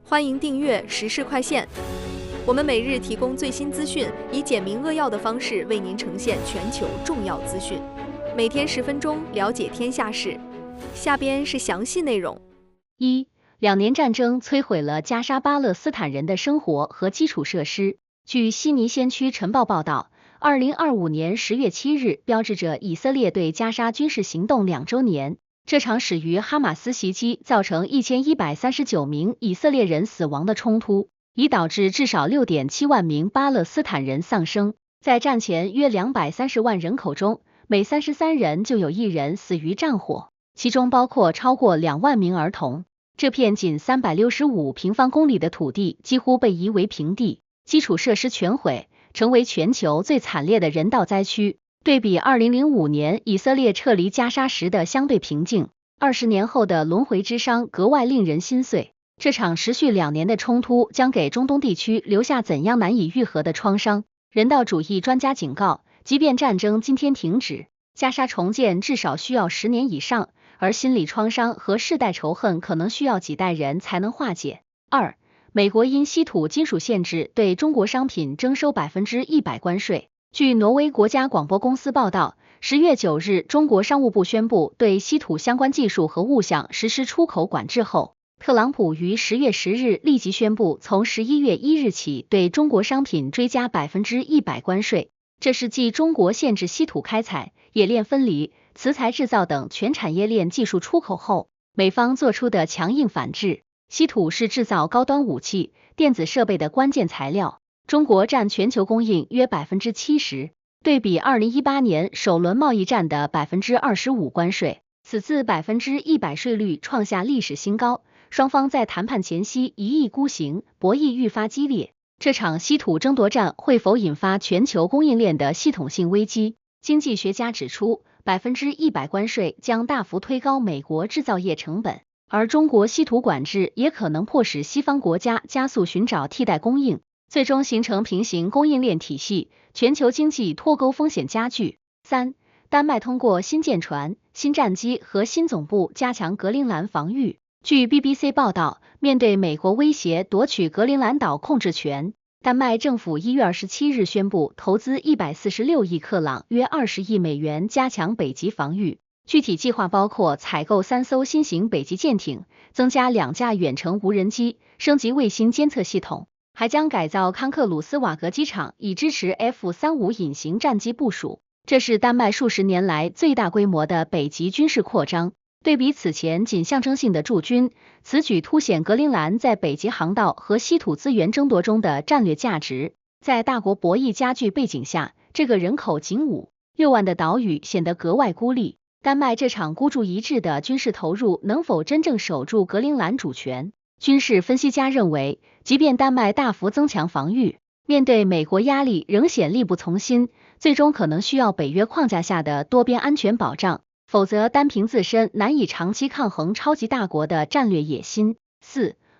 欢迎订阅时事快线。我们每日提供最新资讯，以简明扼要的方式为您呈现全球重要资讯。每天10分钟，了解天下事。下边是详细内容。2年战争摧毁了加沙巴勒斯坦人的生活和基础设施。据悉尼先驱晨报报道，2025年10月7日标志着以色列对加沙军事行动2周年。这场始于哈马斯袭击造成1139名以色列人死亡的冲突，已导致至少 6.7 万名巴勒斯坦人丧生。在战前约230万人口中，每33人就有1人死于战火，其中包括超过2万名儿童。这片仅365平方公里的土地几乎被夷为平地，基础设施全毁，成为全球最惨烈的人道灾区。对比2005年以色列撤离加沙时的相对平静，20年后的轮回之伤格外令人心碎。这场持续2年的冲突将给中东地区留下怎样难以愈合的创伤？人道主义专家警告，即便战争今天停止，加沙重建至少需要10年以上，而心理创伤和世代仇恨可能需要几代人才能化解。美国因稀土金属限制对中国商品征收100%关税。据挪威国家广播公司报道，10月9日，中国商务部宣布对稀土相关技术和物项实施出口管制后，特朗普于10月10日立即宣布从11月1日起对中国商品追加100%关税。这是继中国限制稀土开采、冶炼分离、磁材制造等全产业链技术出口后，美方做出的强硬反制。稀土是制造高端武器、电子设备的关键材料。中国占全球供应约 70%， 对比2018年首轮贸易战的 25% 关税，此次 100%税率创下历史新高，双方在谈判前夕一意孤行，博弈愈发激烈。这场稀土争夺战会否引发全球供应链的系统性危机？经济学家指出，100%关税将大幅推高美国制造业成本，而中国稀土管制也可能迫使西方国家加速寻找替代供应，最终形成平行供应链体系，全球经济脱钩风险加剧。丹麦通过新舰船、新战机和新总部加强格陵兰防御。据 BBC 报道，面对美国威胁夺取格陵兰岛控制权，丹麦政府1月27日宣布投资146亿克朗约20亿美元加强北极防御。具体计划包括采购3艘新型北极舰艇，增加2架远程无人机，升级卫星监测系统。还将改造康克鲁斯瓦格机场，以支持 F-35隐形战机部署。这是丹麦数十年来最大规模的北极军事扩张。对比此前仅象征性的驻军，此举凸显格陵兰在北极航道和稀土资源争夺中的战略价值。在大国博弈加剧背景下，这个人口仅5.6万的岛屿显得格外孤立。丹麦这场孤注一掷的军事投入能否真正守住格陵兰主权？军事分析家认为，即便丹麦大幅增强防御，面对美国压力仍显力不从心，最终可能需要北约框架下的多边安全保障，否则单凭自身难以长期抗衡超级大国的战略野心。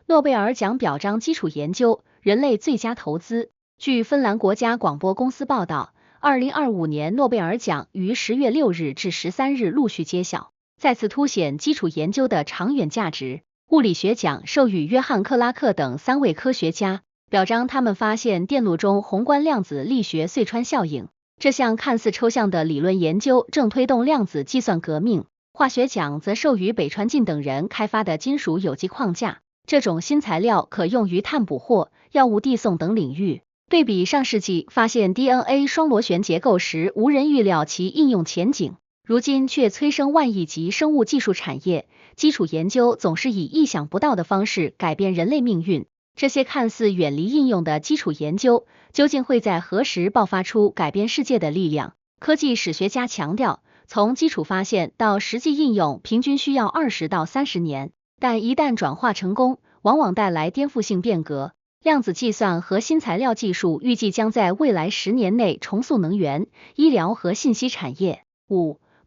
诺贝尔奖表彰基础研究，人类最佳投资。据芬兰国家广播公司报道，2025年诺贝尔奖于10月6日至13日陆续揭晓，再次凸显基础研究的长远价值。物理学奖授予约翰·克拉克等3位科学家，表彰他们发现电路中宏观量子力学隧穿效应。这项看似抽象的理论研究正推动量子计算革命。化学奖则授予北川进等人开发的金属有机框架，这种新材料可用于碳捕获、药物递送等领域。对比上世纪发现 DNA 双螺旋结构时，无人预料其应用前景，如今却催生万亿级生物技术产业。基础研究总是以意想不到的方式改变人类命运。这些看似远离应用的基础研究，究竟会在何时爆发出改变世界的力量？科技史学家强调，从基础发现到实际应用平均需要20到30年，但一旦转化成功，往往带来颠覆性变革。量子计算和新材料技术预计将在未来10年内重塑能源、医疗和信息产业。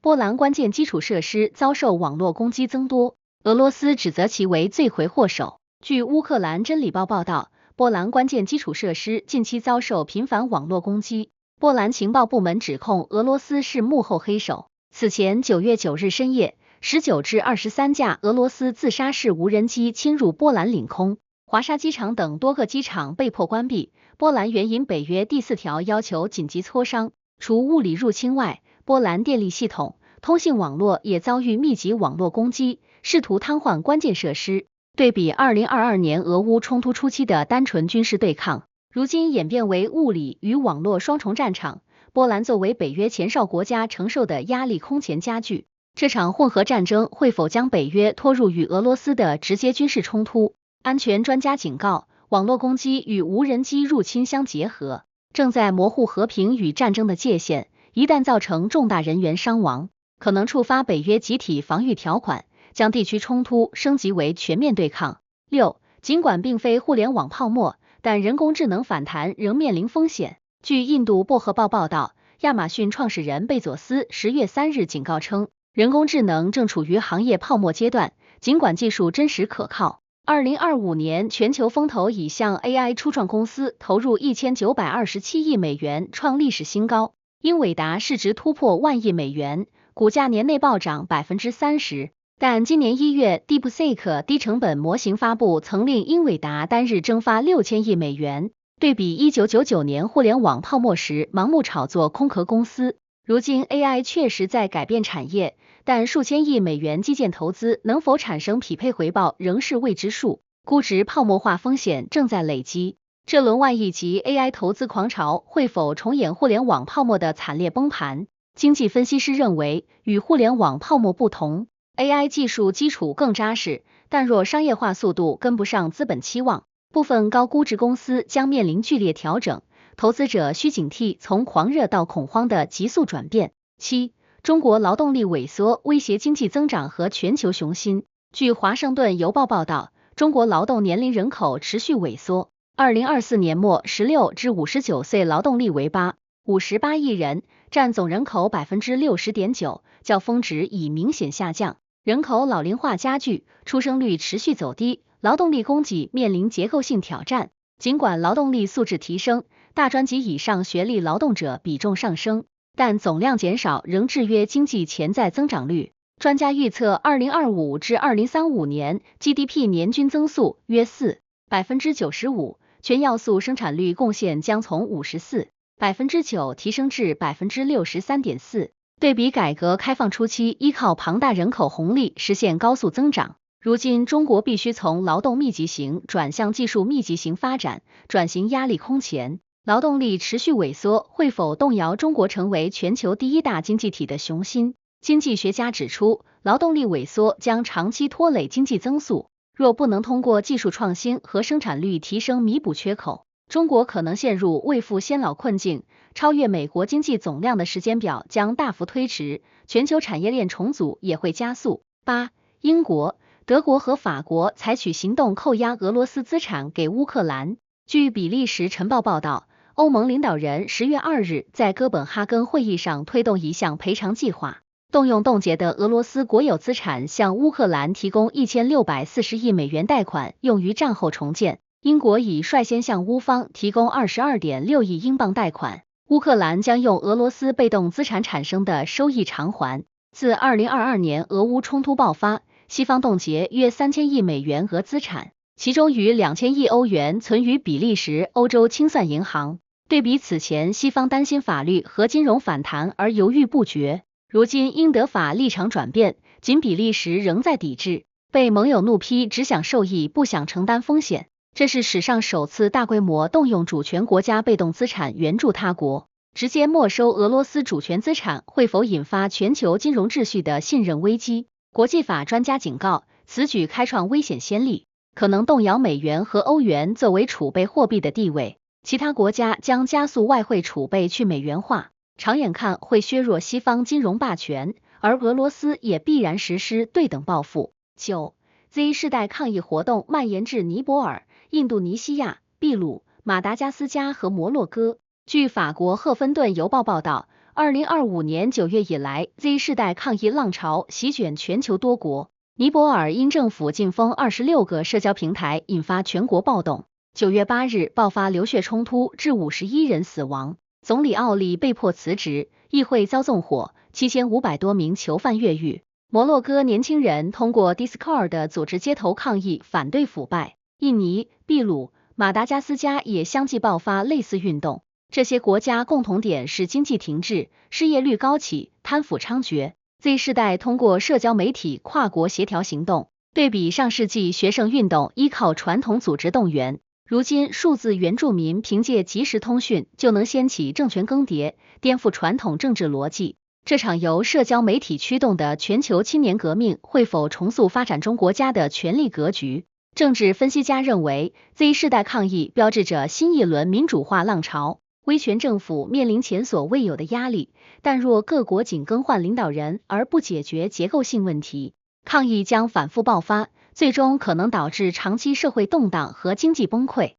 波兰关键基础设施遭受网络攻击增多，俄罗斯指责其为罪魁祸首。据乌克兰真理报报道，波兰关键基础设施近期遭受频繁网络攻击。波兰情报部门指控俄罗斯是幕后黑手。此前9月9日深夜，19至23架俄罗斯自杀式无人机侵入波兰领空，华沙机场等多个机场被迫关闭。波兰援引北约第4条要求紧急磋商，除物理入侵外，波兰电力系统、通信网络也遭遇密集网络攻击，试图瘫痪关键设施。对比2022年俄乌冲突初期的单纯军事对抗，如今演变为物理与网络双重战场，波兰作为北约前哨国家承受的压力空前加剧。这场混合战争会否将北约拖入与俄罗斯的直接军事冲突？安全专家警告，网络攻击与无人机入侵相结合，正在模糊和平与战争的界限，一旦造成重大人员伤亡，可能触发北约集体防御条款，将地区冲突升级为全面对抗。6. 尽管并非互联网泡沫，但人工智能反弹仍面临风险。据印度薄荷报报道，亚马逊创始人贝佐斯10月3日警告称，人工智能正处于行业泡沫阶段，尽管技术真实可靠。2025年全球风投已向 AI 初创公司投入1927亿美元，创历史新高。英伟达市值突破10000亿美元，股价年内暴涨 30%。但今年1月 DeepSeek 低成本模型发布曾令英伟达单日蒸发6000亿美元。对比1999年互联网泡沫时盲目炒作空壳公司，如今 AI 确实在改变产业，但数千亿美元基建投资能否产生匹配回报仍是未知数，估值泡沫化风险正在累积。这轮万亿级 AI 投资狂潮会否重演互联网泡沫的惨烈崩盘？经济分析师认为，与互联网泡沫不同， AI 技术基础更扎实，但若商业化速度跟不上资本期望，部分高估值公司将面临剧烈调整，投资者需警惕从狂热到恐慌的急速转变。7. 中国劳动力萎缩威胁经济增长和全球雄心。据华盛顿邮报报道，中国劳动年龄人口持续萎缩，2024年末16至59岁劳动力为58亿人，占总人口 60.9%， 较峰值已明显下降。人口老龄化加剧，出生率持续走低，劳动力供给面临结构性挑战。尽管劳动力素质提升，大专及以上学历劳动者比重上升，但总量减少仍制约经济潜在增长率。专家预测2025至2035年 GDP 年均增速约4%，95%，全要素生产率贡献将从54%9%提升至63.4%。对比改革开放初期依靠庞大人口红利实现高速增长，如今中国必须从劳动密集型转向技术密集型发展，转型压力空前。劳动力持续萎缩会否动摇中国成为全球第一大经济体的雄心？经济学家指出，劳动力萎缩将长期拖累经济增速，若不能通过技术创新和生产率提升弥补缺口，中国可能陷入未富先老困境，超越美国经济总量的时间表将大幅推迟，全球产业链重组也会加速。8. 英国、德国和法国采取行动扣押俄罗斯资产给乌克兰。据比利时晨报报道，欧盟领导人10月2日在哥本哈根会议上推动一项赔偿计划，动用冻结的俄罗斯国有资产向乌克兰提供1640亿美元贷款，用于战后重建。英国已率先向乌方提供22.6亿英镑贷款，乌克兰将用俄罗斯被动资产产生的收益偿还。自2022年俄乌冲突爆发，西方冻结约3000亿美元俄资产，其中逾2000亿欧元存于比利时欧洲清算银行。对比此前西方担心法律和金融反弹而犹豫不决，如今英德法立场转变，仅比利时仍在抵制，被盟友怒批只想受益不想承担风险。这是史上首次大规模动用主权国家被动资产援助他国，直接没收俄罗斯主权资产会否引发全球金融秩序的信任危机？国际法专家警告，此举开创危险先例，可能动摇美元和欧元作为储备货币的地位，其他国家将加速外汇储备去美元化，长远看会削弱西方金融霸权，而俄罗斯也必然实施对等报复。9. Z 世代抗议活动蔓延至尼泊尔、印度尼西亚、秘鲁、马达加斯加和摩洛哥。据法国赫芬顿邮报报道，2025年9月以来 ，Z 世代抗议浪潮席卷全球多国。尼泊尔因政府禁封26个社交平台，引发全国暴动。9月8日爆发流血冲突，致51人死亡，总理奥利被迫辞职，议会遭纵火，7500多名囚犯越狱。摩洛哥年轻人通过 Discord 组织街头抗议，反对腐败。印尼、秘鲁、马达加斯加也相继爆发类似运动。这些国家共同点是经济停滞、失业率高企、贪腐猖獗。Z 世代通过社交媒体跨国协调行动，对比上世纪学生运动依靠传统组织动员，如今数字原住民凭借即时通讯就能掀起政权更迭，颠覆传统政治逻辑。这场由社交媒体驱动的全球青年革命会否重塑发展中国家的权力格局？政治分析家认为 ，Z 世代抗议标志着新一轮民主化浪潮，威权政府面临前所未有的压力，但若各国仅更换领导人而不解决结构性问题，抗议将反复爆发，最终可能导致长期社会动荡和经济崩溃。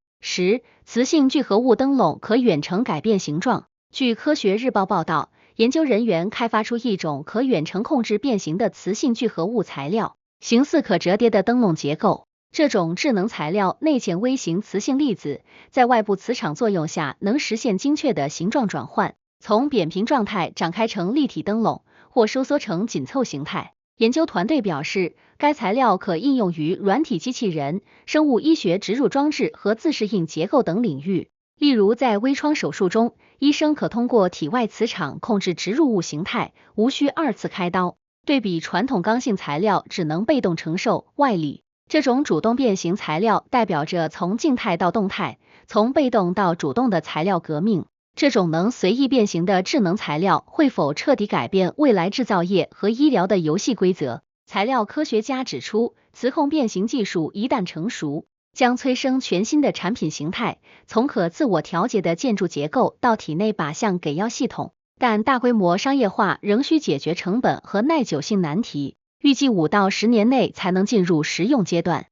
磁性聚合物灯笼可远程改变形状。据科学日报报道，研究人员开发出一种可远程控制变形的磁性聚合物材料，形似可折叠的灯笼结构。这种智能材料内嵌微型磁性粒子，在外部磁场作用下能实现精确的形状转换，从扁平状态展开成立体灯笼，或收缩成紧凑形态。研究团队表示，该材料可应用于软体机器人、生物医学植入装置和自适应结构等领域。例如，在微创手术中，医生可通过体外磁场控制植入物形态，无需二次开刀。对比传统刚性材料只能被动承受外力，这种主动变形材料代表着从静态到动态、从被动到主动的材料革命。这种能随意变形的智能材料会否彻底改变未来制造业和医疗的游戏规则？材料科学家指出，磁控变形技术一旦成熟，将催生全新的产品形态，从可自我调节的建筑结构到体内靶向给药系统。但大规模商业化仍需解决成本和耐久性难题，预计5到10年内才能进入实用阶段。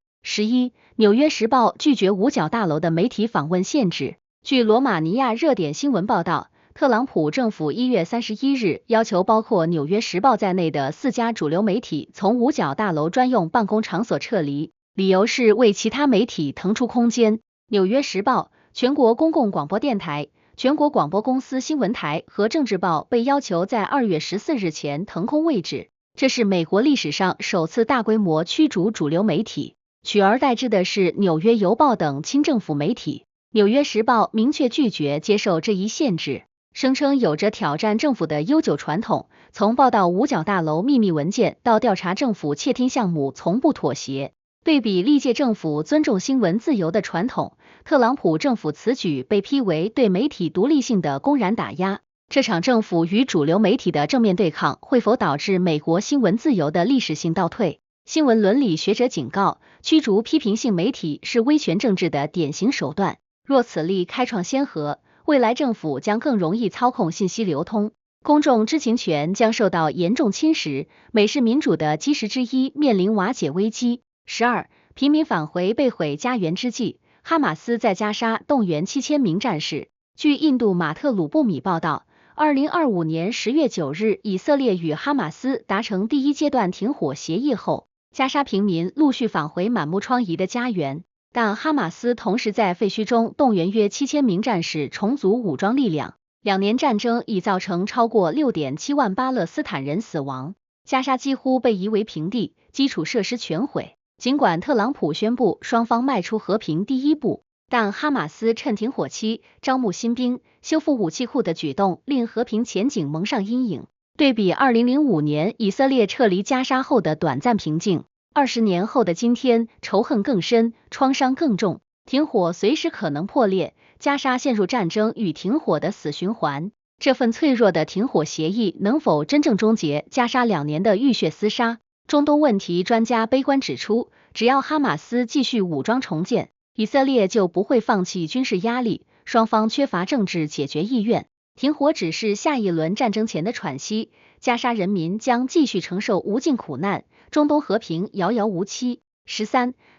纽约时报拒绝五角大楼的媒体访问限制。据罗马尼亚热点新闻报道，特朗普政府1月31日要求包括纽约时报在内的4家主流媒体从五角大楼专用办公场所撤离，理由是为其他媒体腾出空间。纽约时报、全国公共广播电台、全国广播公司新闻台和政治报被要求在2月14日前腾空位置，这是美国历史上首次大规模驱逐主流媒体，取而代之的是纽约邮报等亲政府媒体。纽约时报明确拒绝接受这一限制，声称有着挑战政府的悠久传统，从报道五角大楼秘密文件到调查政府窃听项目从不妥协。对比历届政府尊重新闻自由的传统，特朗普政府此举被批为对媒体独立性的公然打压。这场政府与主流媒体的正面对抗会否导致美国新闻自由的历史性倒退？新闻伦理学者警告，驱逐批评性媒体是威权政治的典型手段。若此例开创先河，未来政府将更容易操控信息流通，公众知情权将受到严重侵蚀，美式民主的基石之一面临瓦解危机。平民返回被毁家园之际，哈马斯在加沙动员7000名战士。据印度马特鲁布米报道，2025年10月9日，以色列与哈马斯达成第一阶段停火协议后，加沙平民陆续返回满目疮痍的家园。但哈马斯同时在废墟中动员约7000名战士重组武装力量。2年战争已造成超过 6.7 万巴勒斯坦人死亡，加沙几乎被夷为平地，基础设施全毁。尽管特朗普宣布双方迈出和平第一步，但哈马斯趁停火期招募新兵、修复武器库的举动令和平前景蒙上阴影。对比2005年以色列撤离加沙后的短暂平静，20年后的今天，仇恨更深，创伤更重，停火随时可能破裂，加沙陷入战争与停火的死循环。这份脆弱的停火协议能否真正终结加沙2年的浴血厮杀？中东问题专家悲观指出，只要哈马斯继续武装重建，以色列就不会放弃军事压力，双方缺乏政治解决意愿。停火只是下一轮战争前的喘息，加沙人民将继续承受无尽苦难，中东和平遥遥无期。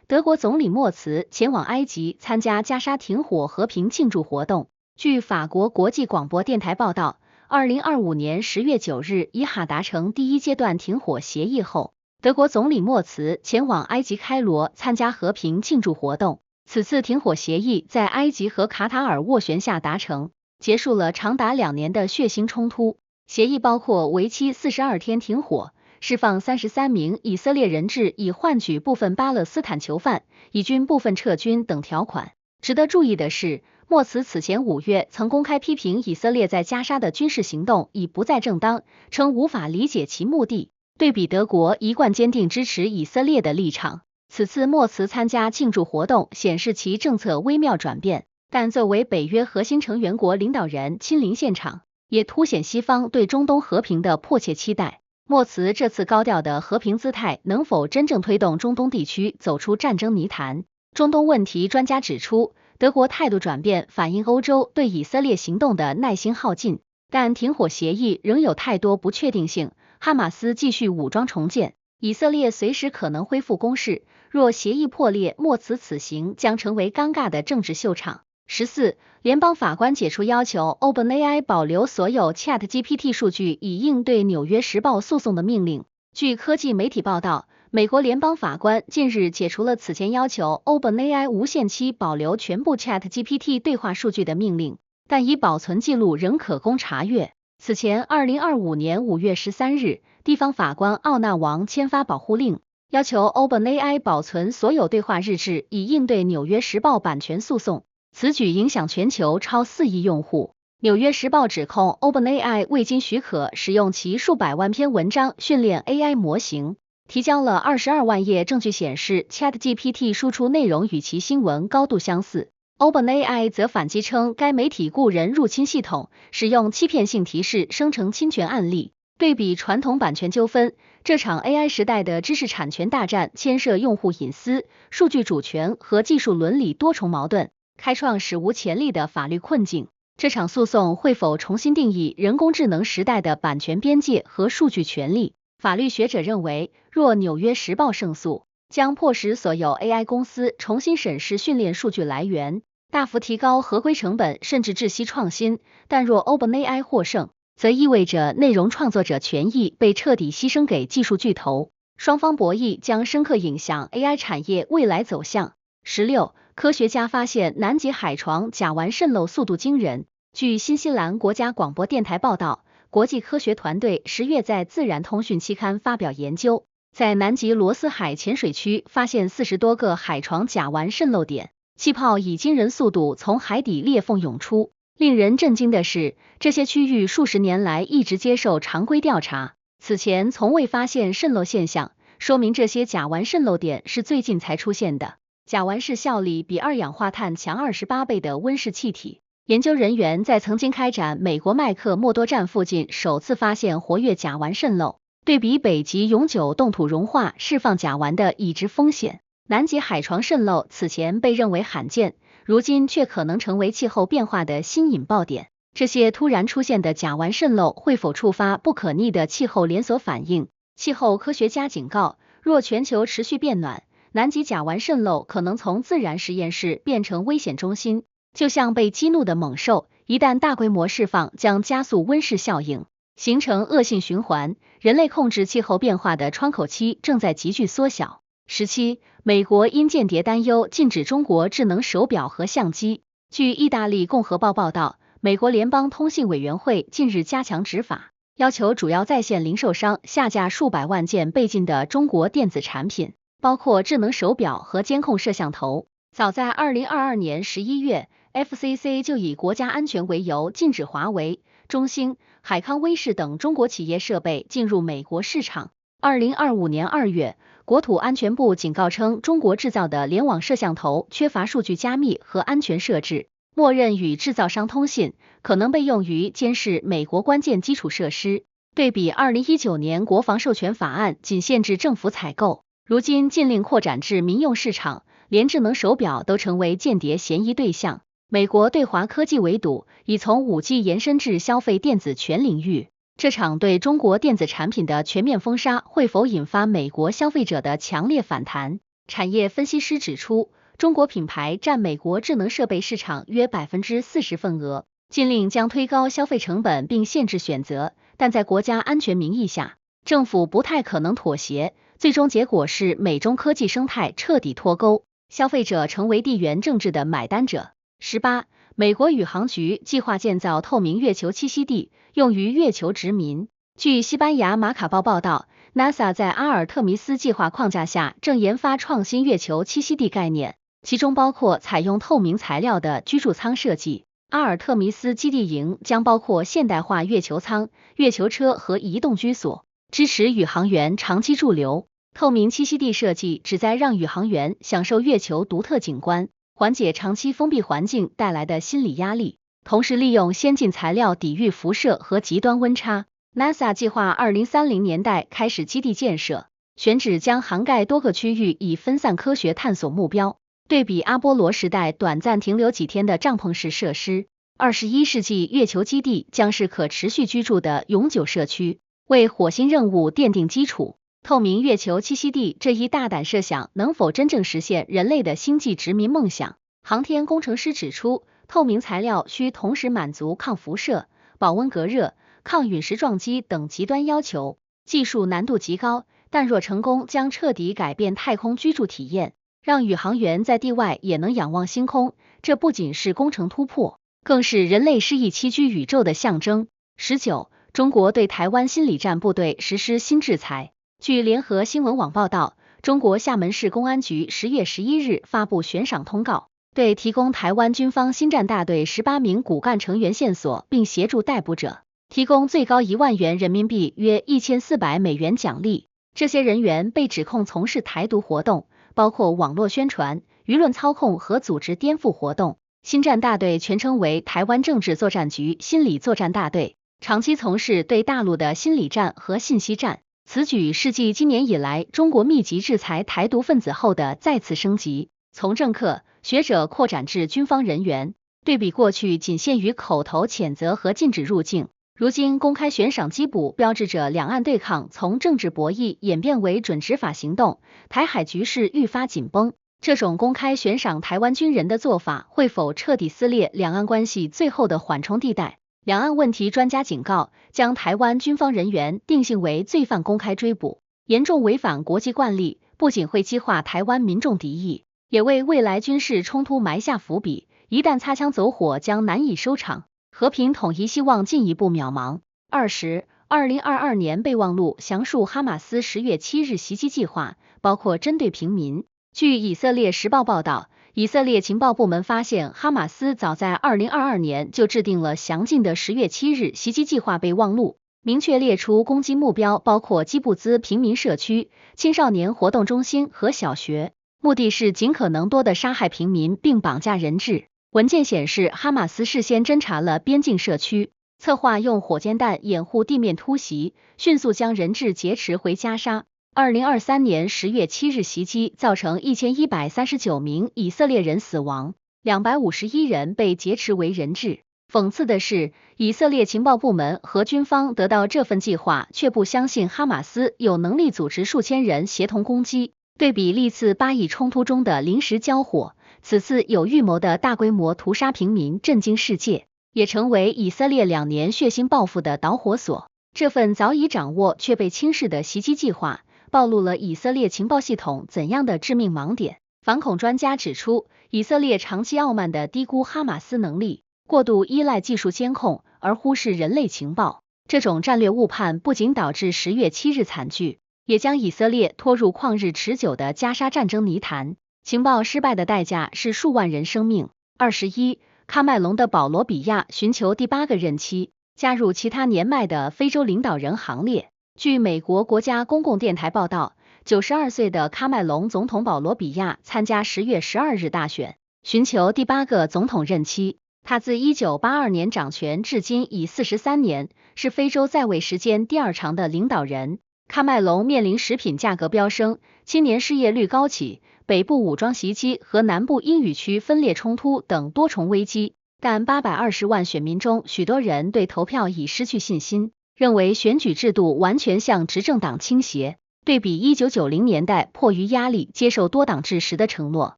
德国总理默茨前往埃及参加加沙停火和平庆祝活动。据法国国际广播电台报道，2025年10月9日，以哈达成第一阶段停火协议后，德国总理默茨前往埃及开罗参加和平庆祝活动。此次停火协议在埃及和卡塔尔斡旋下达成，结束了长达2年的血腥冲突。协议包括为期42天停火，释放33名以色列人质，以换取部分巴勒斯坦囚犯，以军部分撤军等条款。值得注意的是，莫茨此前5月曾公开批评以色列在加沙的军事行动已不再正当，称无法理解其目的。对比德国一贯坚定支持以色列的立场，此次莫茨参加庆祝活动显示其政策微妙转变，但作为北约核心成员国领导人亲临现场，也凸显西方对中东和平的迫切期待。莫茨这次高调的和平姿态能否真正推动中东地区走出战争泥潭？中东问题专家指出，德国态度转变反映欧洲对以色列行动的耐心耗尽，但停火协议仍有太多不确定性。哈马斯继续武装重建，以色列随时可能恢复攻势。若协议破裂，莫茨此行将成为尴尬的政治秀场。14. 联邦法官解除要求 OpenAI 保留所有 ChatGPT 数据以应对纽约时报诉讼的命令。据科技媒体报道，美国联邦法官近日解除了此前要求 OpenAI 无限期保留全部 ChatGPT 对话数据的命令，但已保存记录仍可供查阅。此前2025年5月13日，地方法官奥纳王签发保护令，要求 OpenAI 保存所有对话日志，以应对纽约时报版权诉讼。此举影响全球超4亿用户。纽约时报指控 OpenAI 未经许可使用其数百万篇文章训练 AI 模型，提交了22万页证据显示 ChatGPT 输出内容与其新闻高度相似。OpenAI 则反击称该媒体雇人入侵系统，使用欺骗性提示生成侵权案例。对比传统版权纠纷，这场 AI 时代的知识产权大战牵涉用户隐私、数据主权和技术伦理多重矛盾，开创史无前例的法律困境。这场诉讼会否重新定义人工智能时代的版权边界和数据权利？法律学者认为，若纽约时报胜诉，将迫使所有 AI 公司重新审视训练数据来源，大幅提高合规成本，甚至窒息创新。但若 OpenAI 获胜，则意味着内容创作者权益被彻底牺牲给技术巨头，双方博弈将深刻影响 AI 产业未来走向。16. 科学家发现南极海床甲烷渗漏速度惊人。据新西兰国家广播电台报道，国际科学团队10月在《自然通讯》期刊发表研究，在南极罗斯海浅水区发现40多个海床甲烷渗漏点，气泡以惊人速度从海底裂缝涌出。令人震惊的是，这些区域数十年来一直接受常规调查，此前从未发现渗漏现象，说明这些甲烷渗漏点是最近才出现的。甲烷是效力比二氧化碳强28倍的温室气体。研究人员在曾经开展美国麦克默多站附近首次发现活跃甲烷渗漏，对比北极永久冻土融化释放甲烷的已知风险，南极海床渗漏此前被认为罕见，如今却可能成为气候变化的新引爆点。这些突然出现的甲烷渗漏会否触发不可逆的气候连锁反应？气候科学家警告，若全球持续变暖，南极甲烷渗漏可能从自然实验室变成危险中心，就像被激怒的猛兽，一旦大规模释放，将加速温室效应，形成恶性循环。人类控制气候变化的窗口期正在急剧缩小。17. 美国因间谍担忧禁止中国智能手表和相机。据意大利共和报报道，美国联邦通信委员会近日加强执法，要求主要在线零售商下架数百万件被禁的中国电子产品，包括智能手表和监控摄像头。早在2022年11月，FCC 就以国家安全为由禁止华为、中兴、海康威视等中国企业设备进入美国市场。2025年2月，国土安全部警告称，中国制造的联网摄像头缺乏数据加密和安全设置，默认与制造商通信，可能被用于监视美国关键基础设施。对比2019年国防授权法案仅限制政府采购，如今禁令扩展至民用市场，连智能手表都成为间谍嫌疑对象。美国对华科技围堵已从 5G 延伸至消费电子全领域。这场对中国电子产品的全面封杀会否引发美国消费者的强烈反弹？产业分析师指出，中国品牌占美国智能设备市场约 40% 份额，禁令将推高消费成本并限制选择，但在国家安全名义下，政府不太可能妥协，最终结果是美中科技生态彻底脱钩，消费者成为地缘政治的买单者。18. 美国宇航局计划建造透明月球栖息地，用于月球殖民。据西班牙马卡报报道， NASA 在阿尔特弥斯计划框架下正研发创新月球栖息地概念，其中包括采用透明材料的居住舱设计。阿尔特弥斯基地营将包括现代化月球舱、月球车和移动居所，支持宇航员长期驻留。透明栖息地设计旨在让宇航员享受月球独特景观，缓解长期封闭环境带来的心理压力，同时利用先进材料抵御辐射和极端温差。NASA 计划2030年代开始基地建设，选址将涵盖多个区域，以分散科学探索目标。对比阿波罗时代短暂停留几天的帐篷式设施，21世纪月球基地将是可持续居住的永久社区，为火星任务奠定基础。透明月球栖息地这一大胆设想能否真正实现人类的星际殖民梦想？航天工程师指出，透明材料需同时满足抗辐射、保温隔热、抗陨石撞击等极端要求，技术难度极高，但若成功，将彻底改变太空居住体验，让宇航员在地外也能仰望星空。这不仅是工程突破，更是人类诗意栖居宇宙的象征。19. 中国对台湾新礼站部队实施新制裁。据联合新闻网报道，中国厦门市公安局10月11日发布悬赏通告，对提供台湾军方新战大队18名骨干成员线索并协助逮捕者，提供最高1万元人民币约1400美元奖励。这些人员被指控从事台独活动，包括网络宣传、舆论操控和组织颠覆活动。新战大队全称为台湾政治作战局心理作战大队，长期从事对大陆的心理战和信息战。此举是继今年以来中国密集制裁台独分子后的再次升级，从政客、学者扩展至军方人员。对比过去仅限于口头谴责和禁止入境，如今公开悬赏缉捕，标志着两岸对抗从政治博弈演变为准执法行动，台海局势愈发紧绷。这种公开悬赏台湾军人的做法，会否彻底撕裂两岸关系最后的缓冲地带？两岸问题专家警告，将台湾军方人员定性为罪犯公开追捕，严重违反国际惯例，不仅会激化台湾民众敌意，也为未来军事冲突埋下伏笔。一旦擦枪走火，将难以收场，和平统一希望进一步渺茫。2022年备忘录详述哈马斯10月7日袭击计划，包括针对平民。据以色列时报报道，以色列情报部门发现，哈马斯早在2022年就制定了详尽的10月7日袭击计划备忘录，明确列出攻击目标包括基布兹平民社区、青少年活动中心和小学，目的是尽可能多的杀害平民并绑架人质。文件显示，哈马斯事先侦查了边境社区，策划用火箭弹掩护地面突袭，迅速将人质劫持回加沙。2023年10月7日袭击造成1139名以色列人死亡，251人被劫持为人质。讽刺的是，以色列情报部门和军方得到这份计划，却不相信哈马斯有能力组织数千人协同攻击。对比历次巴以冲突中的临时交火，此次有预谋的大规模屠杀平民震惊世界，也成为以色列2年血腥报复的导火索。这份早已掌握却被轻视的袭击计划，暴露了以色列情报系统怎样的致命盲点。反恐专家指出，以色列长期傲慢地低估哈马斯能力，过度依赖技术监控，而忽视人类情报。这种战略误判不仅导致10月7日惨剧，也将以色列拖入旷日持久的加沙战争泥潭。情报失败的代价是数万人生命。21. 喀麦隆的保罗比亚寻求第8个任期，加入其他年迈的非洲领导人行列。据美国国家公共电台报道，92岁的喀麦隆总统保罗比亚参加10月12日大选，寻求第8个总统任期。他自1982年掌权至今已43年，是非洲在位时间第2长的领导人。喀麦隆面临食品价格飙升、青年失业率高企、北部武装袭击和南部英语区分裂冲突等多重危机，但820万选民中许多人对投票已失去信心，认为选举制度完全向执政党倾斜。对比1990年代迫于压力接受多党制时的承诺，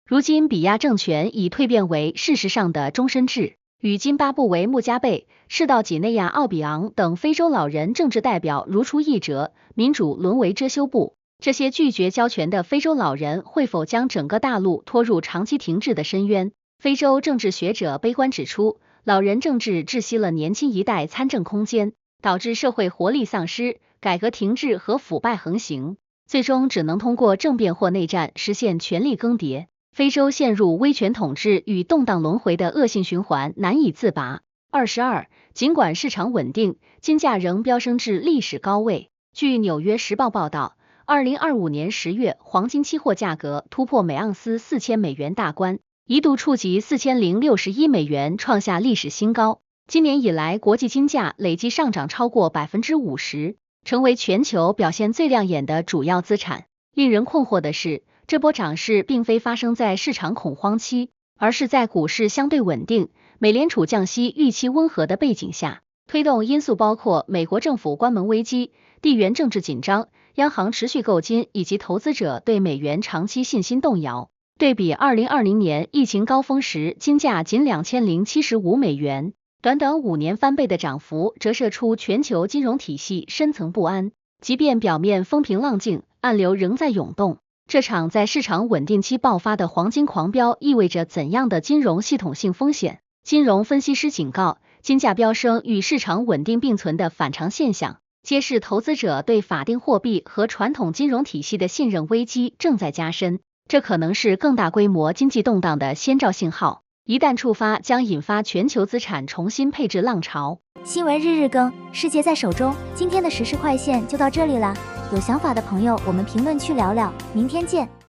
如今比亚政权已蜕变为事实上的终身制。与津巴布韦穆加贝、赤道几内亚奥比昂等非洲老人政治代表如出一辙，民主沦为遮羞布。这些拒绝交权的非洲老人会否将整个大陆拖入长期停滞的深渊？非洲政治学者悲观指出，老人政治窒息了年轻一代参政空间，导致社会活力丧失，改革停滞和腐败横行，最终只能通过政变或内战实现权力更迭。非洲陷入威权统治与动荡轮回的恶性循环，难以自拔。22. 尽管市场稳定，金价仍飙升至历史高位。据纽约时报报道，2025年10月，黄金期货价格突破每盎司4000美元大关，一度触及4061美元，创下历史新高。今年以来，国际金价累计上涨超过 50%， 成为全球表现最亮眼的主要资产。令人困惑的是，这波涨势并非发生在市场恐慌期，而是在股市相对稳定、美联储降息预期温和的背景下。推动因素包括美国政府关门危机、地缘政治紧张、央行持续购金以及投资者对美元长期信心动摇。对比2020年疫情高峰时金价仅2075美元，短短5年翻倍的涨幅，折射出全球金融体系深层不安。即便表面风平浪静，暗流仍在涌动。这场在市场稳定期爆发的黄金狂飙意味着怎样的金融系统性风险？金融分析师警告，金价飙升与市场稳定并存的反常现象，揭示投资者对法定货币和传统金融体系的信任危机正在加深。这可能是更大规模经济动荡的先兆信号，一旦触发，将引发全球资产重新配置浪潮。新闻日日更，世界在手中。今天的时事快线就到这里啦，有想法的朋友，我们评论区聊聊，明天见。